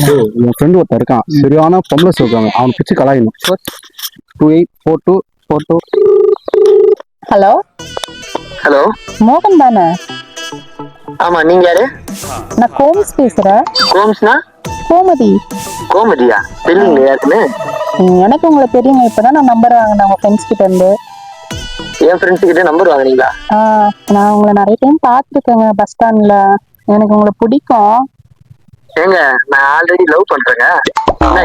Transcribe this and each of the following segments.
என் friend ஒருத்தன் இருக்கான், சரியான பொம்பளை சொல்றாங்க, அவனை பிடிச்சி கலாயணும். 284242. ஹலோ ஹலோ, மோகன் தானே? ஆமா, நீங்க யாரு? நான் கோம்ஸ் பேசுறேன். கோம்ஸ்னா? கோமதி. கோமதியா? தெரியுங்க யாருக்குன்னு? எனக்கு உங்களை தெரியுங்க. இப்பதான் நான் நம்பர் வாங்கினேன் உங்க ஃப்ரெண்ட்ஸ் கிட்ட இருந்து. என் ஃப்ரெண்ட்ஸ் கிட்ட நம்பர் வாங்குனீங்களா? நான் உங்களை நிறைய டைம் பார்த்துருக்கேங்க பஸ் ஸ்டாண்ட்ல. எனக்கு உங்களை பிடிக்கும். ஏங்க, நான் ஆல்ரெடி லவ் பண்றேங்க.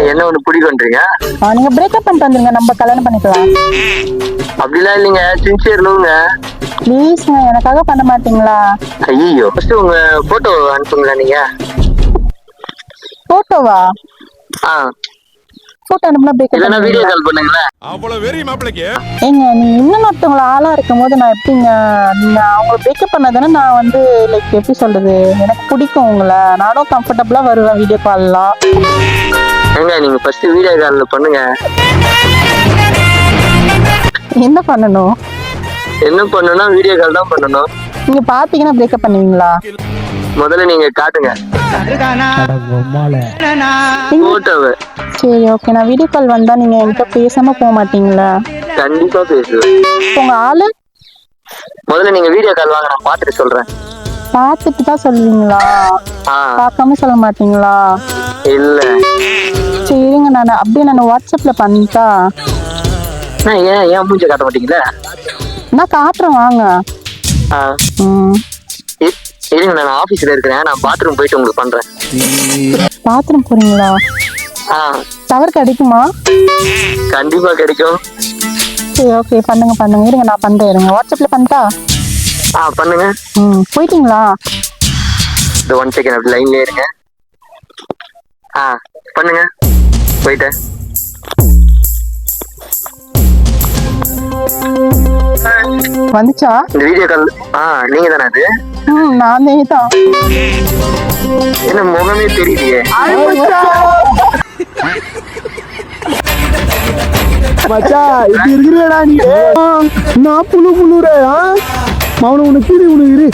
என்ன ஒண்ணு பிடிக்கும்ன்றீங்க? நீங்க பிரேக்கப் பண்ணிட்டு வந்துருங்க, நம்ம கல்யாணம் பண்ணிக்கலாம். அப்படிலாம் இல்லைங்க, சின்சியர் லவ்ங்க. ப்ளீஸ்ங்க, எனக்காக பண்ண மாட்டீங்களா? ஐயோ, ஃபர்ஸ்ட் உங்க போட்டோ அனுப்புங்களா நீங்க. போட்டோவா? போட்டோ அனுப்புனா பிரேக்கப் இல்லனா வீடியோ கால் பண்ணுங்களே. அவ்வளவு வெறி மாப்பிளைக்கு. ஏங்க, நீங்க இன்னும் ஒருத்தவங்கள ஆளா இருக்கும் போது நான் எப்படிங்க அவங்களை பிரேக்கப் பண்ணதானே நான் வந்து லைக் எப்படி சொல்றது, எனக்கு பிடிக்கும் உங்களை, நானும் கம்ஃபர்டபுளா வருவேன் வீடியோ கால்லாம். ஏங்க, நீங்க ஃபர்ஸ்ட் வீடியோ கால்ல பண்ணுங்க. என்ன பண்ணணும்? என்ன பண்ணணும்னா வீடியோ கால் தான் பண்ணணும். நீங்க பாத்தீங்கன்னா பிரேக்கப் பண்ணுவீங்களா? முதல்ல நீங்க காட்டுங்க போட்டோவை. சரி, ஓகே. நான் வீடியோ கால் வந்தா நீங்க என்கிட்ட பேசாம போக மாட்டீங்களா? கண்டிப்பா பேசுவேன். உங்க ஆளு முதல்ல நீங்க வீடியோ கால் வாங்க, நான் பார்த்துட்டு சொல்றேன். பார்த்துட்டு தான் சொல்லுவீங்களா? பார்க்காம சொல்ல மாட்டீங்களா? இல்ல. சரிங்க, நான் அப்படியே நான் வாட்ஸ்அப்ல பண்ணிட்டா. ஏன் மூஞ்ச காட்ட மாட்டீங்களா? நான் காட்டுறேன், வாங்க. இருங்க, நான் ஆபீஸ்ல இருக்கிறேன், நான் பாத்ரூம் போயிட்டு உங்களுக்கு பண்றேன். பாத்ரூம் போறீங்களா? டவர் கிடைக்குமா? கண்டிப்பா கிடைக்கும். சரி, ஓகே, பண்ணுங்க பண்ணுங்க. இருங்க, நான் பண்றேன். இருங்க, வாட்ஸ்அப்ல பண்ணிட்டா. பண்ணுங்க. போயிட்டீங்களா? இந்த 1 செகண்ட் அப்படி லைன்லயே இருங்க. பண்ணுங்க. போயிட்டேன். வந்துச்சா இந்த வீடியோ கால்? நீங்க தானே அது? நானே தான். என்ன முகமே தெரியலையே. மச்சா, இப்படி இருக்கிறடா நீ. நான் புழுற மௌன உனக்கு இரு.